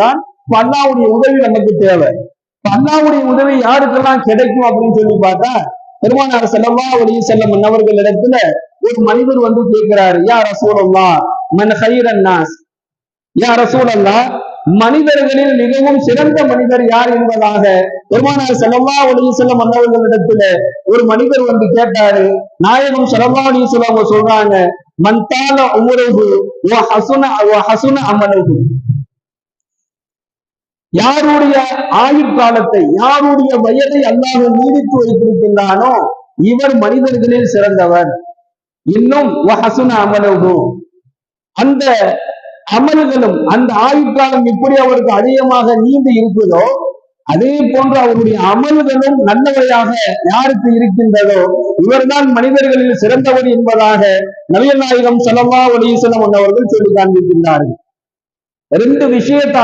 தான் அல்லாஹ்வுடைய உதவி நமக்கு தேவை. அல்லாஹ்வுடைய உதவி யாருக்கெல்லாம் கிடைக்கும் அப்படின்னு சொல்லி பார்த்தா, பெருமானார் ஸல்லல்லாஹு அலைஹி வஸல்லம் அவர்களிடத்துல ஒரு மனிதர் வந்து கேட்கிறாரு, யா ரசூலல்லாஹ் மன் கைரன் நாஸ், யா ரசூலல்லாஹ் மனிதர்களில் மிகவும் சிறந்த மனிதர் யார் என்பதாக பெருமானார் ஸல்லல்லாஹு அலைஹி வஸல்லம் அவர்களிடத்துல ஒரு மனிதர் வந்து கேட்டாரு. நாயகம் ஸல்லல்லாஹு அலைஹி வஸல்லம் அவங்க சொல்றாங்க, மன் தால உம்ருஹு வ ஹஸுன அமலுஹு, யாருடைய ஆயுட்காலத்தை, யாருடைய வயதை அல்லாஹ் நீடித்து வைத்திருக்கின்றானோ இவர் மனிதர்களில் சிறந்தவர். இன்னும் வஹசுன அமலுஹு, அந்த அமல்களும் அந்த ஆயுட்காலம் எப்படி அவருக்கு அதிகமாக நீண்டு இருக்குதோ அதே போன்று அவருடைய அமல்களும் நல்லவையாக யாருக்கு இருக்கின்றதோ இவர்தான் மனிதர்களில் சிறந்தவர் என்பதாக நபிகள் நாயகம் ஸல்லல்லாஹு அலைஹி வஸல்லம் அவர்கள் சொல்லி காண்பிக்கின்றார்கள். ரெண்டு விஷயத்தை